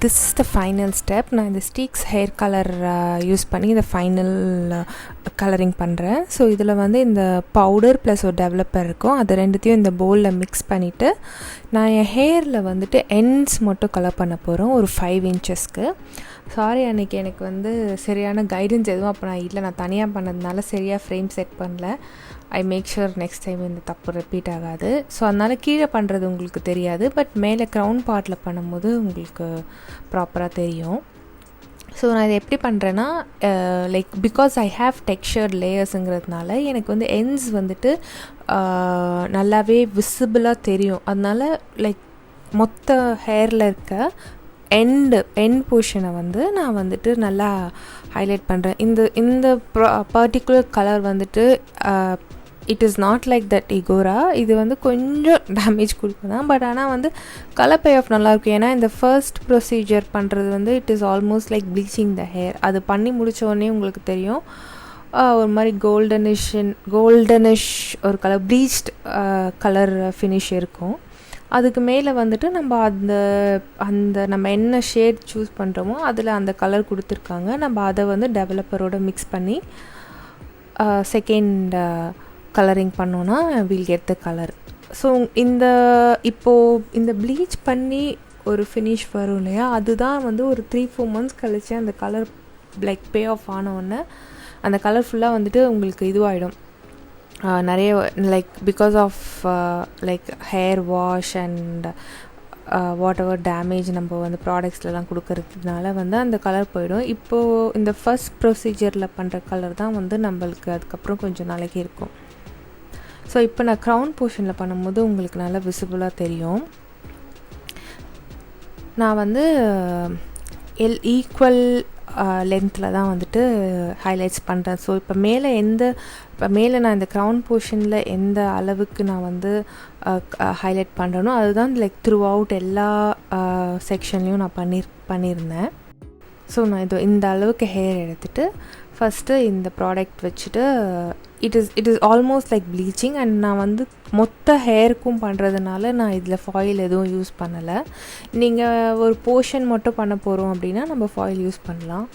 this is the final step. நான் இந்த sticks hair colour use பண்ணி இந்த ஃபைனல் கலரிங் பண்ணுறேன். ஸோ இதில் வந்து இந்த பவுடர் ப்ளஸ் ஒரு டெவலப்பர் இருக்கும், அது ரெண்டுத்தையும் இந்த பவுலில் மிக்ஸ் பண்ணிவிட்டு நான் என் ஹேரில் வந்துட்டு எண்ட்ஸ் மட்டும் கலர் பண்ண போகிறோம் ஒரு 5 inchesக்கு. சாரி, அன்றைக்கி எனக்கு வந்து சரியான கைடன்ஸ் எதுவும் அப்போ நான் தனியாக பண்ணதுனால சரியாக ஃப்ரேம் செட் பண்ணல. I make sure next time இந்த தப்பு ரிப்பீட் ஆகாது. ஸோ அதனால் கீழே பண்ணுறது உங்களுக்கு தெரியாது, பட் மேலே க்ரௌன் பார்ட்டில் பண்ணும்போது உங்களுக்கு ப்ராப்பராக தெரியும். ஸோ நான் இதை எப்படி பண்ணுறேன்னா, லைக் பிகாஸ் ஐ ஹாவ் டெக்ஸ்சர்ட் லேயர்ஸுங்கிறதுனால எனக்கு வந்து எண்ட்ஸ் வந்துட்டு நல்லாவே விசிபிளாக தெரியும். அதனால் லைக் மொத்த ஹேரில் இருக்க எண்ட் போர்ஷனை வந்து நான் வந்துட்டு நல்லா ஹைலைட் பண்ணுறேன். இந்த பர்டிகுலர் கலர் வந்துட்டு it is not like that இகோரா. இது வந்து கொஞ்சம் டேமேஜ் கொடுக்கும் தான், பட் ஆனால் வந்து கலர் பே ஆஃப் நல்லாயிருக்கும். ஏன்னா இந்த ஃபர்ஸ்ட் ப்ரொசீஜர் பண்ணுறது வந்து it is almost like bleaching the hair. அது பண்ணி முடித்தோடனே உங்களுக்கு தெரியும் ஒரு மாதிரி கோல்டனிஷ் ஒரு கலர் ப்ளீச்ட் கலர் ஃபினிஷ் இருக்கும். அதுக்கு மேலே வந்துட்டு நம்ம அந்த நம்ம என்ன ஷேட் சூஸ் பண்ணுறோமோ அதில் அந்த கலர் கொடுத்துருக்காங்க. நம்ம அதை வந்து டெவலப்பரோட மிக்ஸ் பண்ணி செகண்ட் கலரிங் பண்ணோன்னா will get the colour. So இப்போது இந்த ப்ளீச் பண்ணி ஒரு ஃபினிஷ் வரும் இல்லையா, அதுதான் வந்து ஒரு 3-4 months கழிச்சு அந்த கலர் லைக் பே ஆஃப் ஆனவுடனே அந்த கலர் ஃபுல்லாக வந்துட்டு உங்களுக்கு இதுவாகிடும். நிறைய like because of like hair wash and whatever damage நம்ம வந்து ப்ராடக்ட்ஸ்லாம் கொடுக்கறதுனால வந்து அந்த கலர் போயிடும். இப்போது இந்த ஃபர்ஸ்ட் ப்ரொசீஜரில் பண்ணுற கலர் தான் வந்து நம்மளுக்கு அதுக்கப்புறம் கொஞ்சம் நாளைக்கு இருக்கும். ஸோ இப்போ நான் க்ரௌன் போர்ஷனில் பண்ணும்போது உங்களுக்கு நல்லா விசிபிளாக தெரியும். நான் வந்து ஈக்குவல் லென்த்தில் தான் வந்துட்டு ஹைலைட்ஸ் பண்ணுறேன். ஸோ இப்போ மேலே நான் இந்த க்ரௌன் போர்ஷனில் எந்த அளவுக்கு நான் வந்து ஹைலைட் பண்ணுறேனோ அதுதான் லைக் த்ரூ அவுட் எல்லா செக்ஷன்லேயும் நான் பண்ணியிருந்தேன். ஸோ நான் இந்த அளவுக்கு ஹேர் எடுத்துகிட்டு ஃபஸ்ட்டு இந்த ப்ராடக்ட் வச்சுட்டு it is almost like bleaching. And நான் வந்து மொத்த ஹேருக்கும் பண்ணுறதுனால நான் இதில் ஃபாயில் எதுவும் யூஸ் பண்ணலை. நீங்கள் ஒரு போர்ஷன் மட்டும் பண்ண போகிறோம் அப்படின்னா நம்ம ஃபாயில் யூஸ் பண்ணலாம்.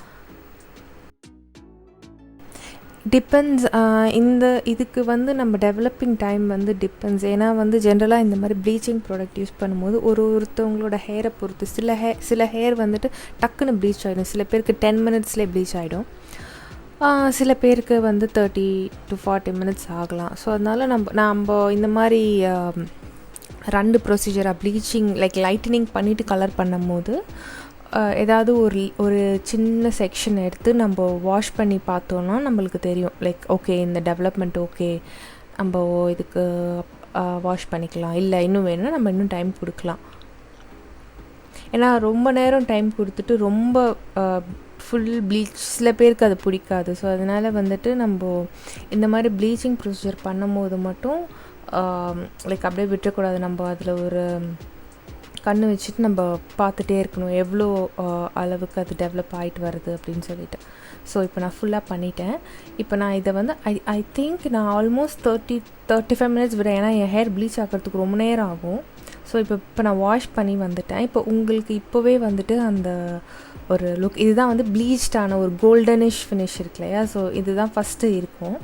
டிபெண்ட்ஸ், இதுக்கு வந்து நம்ம டெவலப்பிங் டைம் வந்து டிபெண்ட்ஸ். ஏன்னா வந்து ஜென்ரலாக இந்த மாதிரி ப்ளீச்சிங் ப்ராடக்ட் யூஸ் பண்ணும்போது ஒருத்தவங்களோட ஹேரை பொறுத்து சில ஹேர் வந்துட்டு டக்குன்னு ப்ளீச் ஆகிடும். சில பேருக்கு 10 minutesலேயே ப்ளீச் ஆகிடும். சில பேருக்கு வந்து 30 to 40 minutes ஆகலாம். ஸோ அதனால் நம்ம இந்த மாதிரி 2 ப்ரொசீஜராக ப்ளீச்சிங் லைக் லைட்டனிங் பண்ணிவிட்டு கலர் பண்ணும் போது ஏதாவது ஒரு சின்ன செக்ஷன் எடுத்து நம்ம வாஷ் பண்ணி பார்த்தோன்னா நம்மளுக்கு தெரியும் லைக் ஓகே இந்த டெவலப்மெண்ட் ஓகே, நம்ம இதுக்கு வாஷ் பண்ணிக்கலாம், இல்லை இன்னும் வேணும்னா நம்ம இன்னும் டைம் கொடுக்கலாம். ஏன்னா ரொம்ப நேரம் டைம் கொடுத்துட்டு ரொம்ப ஃபுல் ப்ளீச் சில பேருக்கு அது பிடிக்காது. ஸோ அதனால் வந்துட்டு நம்ம இந்த மாதிரி ப்ளீச்சிங் ப்ரொசீஜர் பண்ணும் போது மட்டும் லைக் அப்படியே விட்டுறக்கூடாது. நம்ம அதில் ஒரு கண்ணு வச்சுட்டு நம்ம பார்த்துட்டே இருக்கணும் எவ்வளோ அளவுக்கு அது டெவலப் ஆகிட்டு வருது அப்படின்னு சொல்லிட்டு. ஸோ இப்போ நான் ஃபுல்லாக பண்ணிட்டேன். இப்போ நான் இதை வந்து ஐ திங்க் நான் ஆல்மோஸ்ட் 30-35 minutes விட, ஏன்னா என் ஹேர் ப்ளீச் ஆகிறதுக்கு ரொம்ப நேரம் ஆகும். ஸோ இப்போ நான் வாஷ் பண்ணி வந்துட்டேன். இப்போ உங்களுக்கு இப்போவே வந்துட்டு அந்த ஒரு லுக் இதுதான் வந்து ப்ளீச்டான ஒரு கோல்டனிஷ் ஃபினிஷ் இருக்கு இல்லையா. ஸோ இதுதான் ஃபஸ்ட்டு இருக்கும்.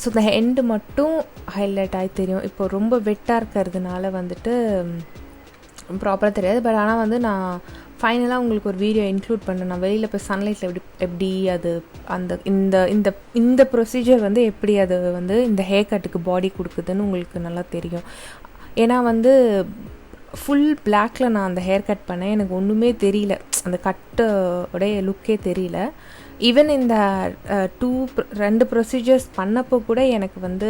ஸோ இந்த எண்டு மட்டும் ஹைலைட் ஆகி தெரியும். இப்போ ரொம்ப வெட்டாக இருக்கிறதுனால வந்துட்டு ப்ராப்பராக தெரியாது. பட் ஆனால் வந்து நான் ஃபைனலாக உங்களுக்கு ஒரு வீடியோ இன்க்ளூட் பண்ணேன். நான் வெளியில் போய் சன்லைட்டில் எப்படி அது அந்த இந்த ப்ரொசீஜர் வந்து எப்படி அது வந்து இந்த ஹேர் கட்டுக்கு பாடி கொடுக்குதுன்னு உங்களுக்கு நல்லா தெரியும். ஏன்னா வந்து ஃபுல் பிளாக்கில் நான் அந்த ஹேர் கட் பண்ணேன், எனக்கு ஒன்றுமே தெரியல, அந்த கட்டோடைய லுக்கே தெரியல. ஈவன் இந்த 2 ப்ரொசீஜர்ஸ் பண்ணப்போ கூட எனக்கு வந்து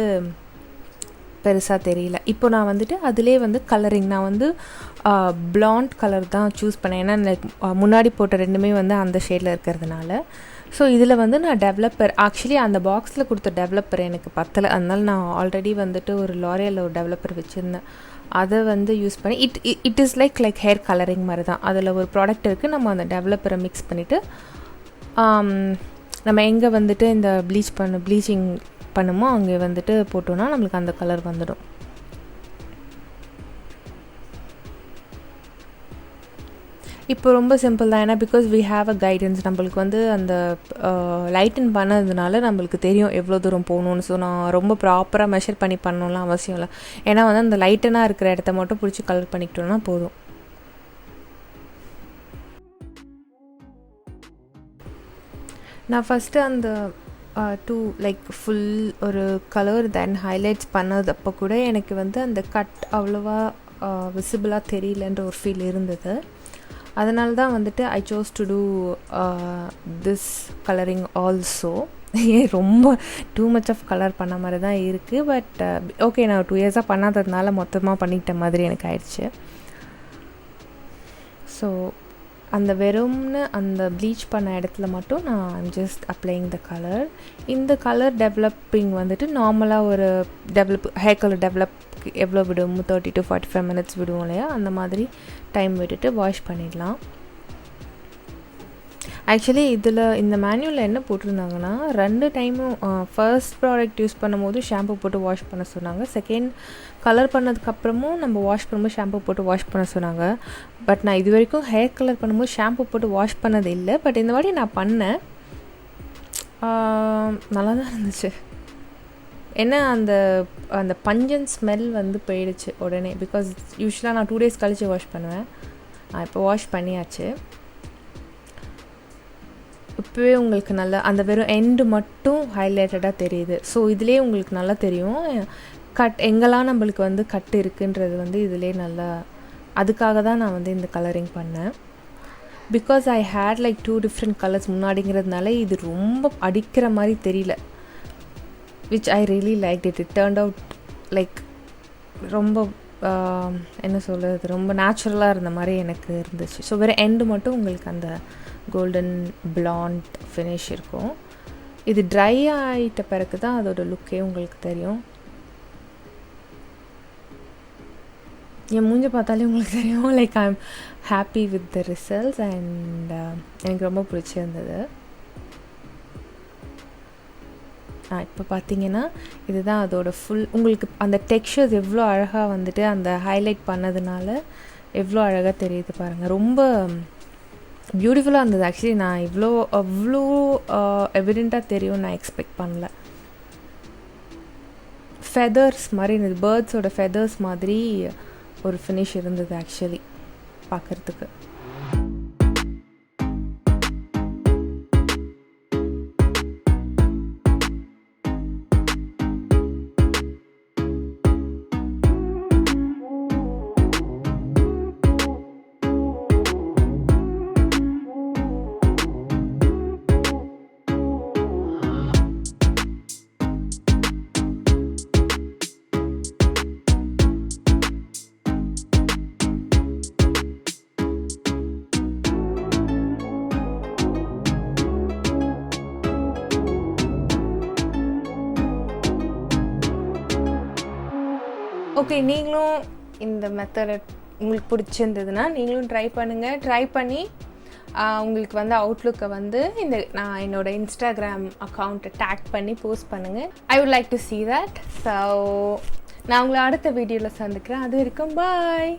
பெருசாக தெரியல. இப்போ நான் வந்துட்டு அதிலே வந்து கலரிங் நான் வந்து பிளாண்ட் கலர் தான் சூஸ் பண்ணேன். ஏன்னா லைக் முன்னாடி போட்ட 2மே வந்து அந்த ஷேடில் இருக்கிறதுனால. ஸோ இதில் வந்து நான் டெவலப்பர் ஆக்சுவலி அந்த பாக்ஸில் கொடுத்த டெவலப்பர் எனக்கு பத்தலை. அதனால நான் ஆல்ரெடி வந்துட்டு ஒரு லாரியலில் ஒரு டெவலப்பர் வச்சுருந்தேன், அதை வந்து யூஸ் பண்ணி it is like hair colouring மாதிரி தான். அதில் ஒரு ப்ராடக்ட் இருக்குது, நம்ம அந்த டெவலப்பரை மிக்ஸ் பண்ணிவிட்டு நம்ம எங்கே வந்துட்டு இந்த ப்ளீச்சிங் பண்ணுமோ அங்கே வந்துட்டு போட்டோன்னா நம்மளுக்கு அந்த கலர் வந்துடும். இப்போ ரொம்ப சிம்பிள் தான். ஏன்னா because we have a guidance. நம்மளுக்கு வந்து அந்த லைட்டன் பண்ணதுனால நம்மளுக்கு தெரியும் எவ்வளோ தூரம் போகணுன்னு. ஸோ நான் ரொம்ப ப்ராப்பராக மெஷர் பண்ணி பண்ணணும்லாம் அவசியம் இல்லை. ஏன்னா வந்து அந்த லைட்டனாக இருக்கிற இடத்த மட்டும் பிடிச்சி கலர் பண்ணிக்கிட்டோன்னா போதும். நான் ஃபஸ்ட்டு அந்த லைக் ஃபுல் ஒரு கலர் தென் ஹைலைட்ஸ் பண்ணது அப்போ கூட எனக்கு வந்து அந்த கட் அவ்வளோவா விசிபிளாக தெரியலன்ற ஒரு ஃபீல் இருந்தது. அதனால தான் வந்துட்டு I chose to do this colouring also. ரொம்ப டூ மச் ஆஃப் கலர் பண்ண மாதிரி தான் இருக்குது. பட் ஓகே, நான் 2 இயர்ஸாக பண்ணாததுனால மொத்தமாக பண்ணிக்கிட்ட மாதிரி எனக்கு ஆயிடுச்சு. ஸோ அந்த வெறும்னு அந்த ப்ளீச் பண்ண இடத்துல மட்டும் நான் ஐம் ஜஸ்ட் அப்ளைங் த கலர். இந்த கலர் டெவலப்பிங் வந்துட்டு நார்மலாக ஒரு ஹேர் கலர் டெவலப் எவ்வளோ விடுவோம், 30 to 45 minutes விடுவோம் இல்லையா, அந்த மாதிரி டைம் விட்டுட்டு வாஷ் பண்ணிடலாம். ஆக்சுவலி இதில் இந்த மேனுவலில் என்ன போட்டிருந்தாங்கன்னா 2 டைமும் ஃபர்ஸ்ட் ப்ராடக்ட் யூஸ் பண்ணும்போது ஷாம்பு போட்டு வாஷ் பண்ண சொன்னாங்க. செகண்ட் கலர் பண்ணதுக்கப்புறமும் நம்ம வாஷ் பண்ணும்போது ஷாம்பு போட்டு வாஷ் பண்ண சொன்னாங்க. பட் நான் இது வரைக்கும் ஹேர் கலர் பண்ணும்போது ஷாம்பு போட்டு வாஷ் பண்ணது இல்லை. பட் இந்த வாட்டி நான் பண்ணேன், நல்லா தான் இருந்துச்சு. ஏன்னா அந்த அந்த பஞ்சன் ஸ்மெல் வந்து போயிடுச்சு உடனே. பிகாஸ் யூஸ்வலாக நான் 2 days கழித்து வாஷ் பண்ணுவேன். இப்போ வாஷ் பண்ணியாச்சு. இப்போவே உங்களுக்கு நல்லா அந்த வெறும் எண்டு மட்டும் ஹைலைட்டடாக தெரியுது. ஸோ இதிலே உங்களுக்கு நல்லா தெரியும் எங்கெல்லாம் நம்மளுக்கு வந்து கட் இருக்குன்றது வந்து இதிலே நல்லா. அதுக்காக தான் நான் வந்து இந்த கலரிங் பண்ணேன். Because I hate like 2 different colours முன்னாடிங்கிறதுனால இது ரொம்ப அடிக்கிற மாதிரி தெரியல. Which I really like it. It turned out like ரொம்ப என்ன சொல்கிறது, ரொம்ப நேச்சுரலாக இருந்த மாதிரி எனக்கு இருந்துச்சு. ஸோ வேறு எண்டு மட்டும் உங்களுக்கு அந்த கோல்டன் பிளாண்ட் ஃபினிஷ் இருக்கும். இது ட்ரை ஆகிட்ட பிறகு தான் அதோட லுக்கே உங்களுக்கு தெரியும். என் மூஞ்ச பார்த்தாலே உங்களுக்கு தெரியும் like I am happy with the results. And எனக்கு ரொம்ப பிடிச்சிருந்தது. இப்போ பார்த்தீங்கன்னா இதுதான் அதோட ஃபுல். உங்களுக்கு அந்த டெக்ஸ்சர்ஸ் எவ்வளோ அழகாக வந்துட்டு அந்த ஹைலைட் பண்ணதுனால எவ்வளோ அழகாக தெரியுது பாருங்கள். ரொம்ப பியூட்டிஃபுல்லாக இருந்தது. ஆக்சுவலி நான் அவ்வளோ எவிடெண்ட்டாக தெரியும் நான் எக்ஸ்பெக்ட் பண்ணல. ஃபெதர்ஸ் மாதிரி இருந்தது, பேர்ட்ஸோட ஃபெதர்ஸ் மாதிரி ஒரு ஃபினிஷ் இருந்தது ஆக்சுவலி பார்க்குறதுக்கு. ஓகே, நீங்களும் இந்த மெத்தட் உங்களுக்கு பிடிச்சிருந்ததுன்னா நீங்களும் ட்ரை பண்ணுங்கள். ட்ரை பண்ணி உங்களுக்கு வந்து அவுட்லுக்கை வந்து நான் என்னோடய இன்ஸ்டாகிராம் அக்கௌண்ட்டை டேக் பண்ணி போஸ்ட் பண்ணுங்கள். I would like to see that. So நான் உங்களை அடுத்த வீடியோவில் சந்திக்கிறேன். அது வரைக்கும் பாய்.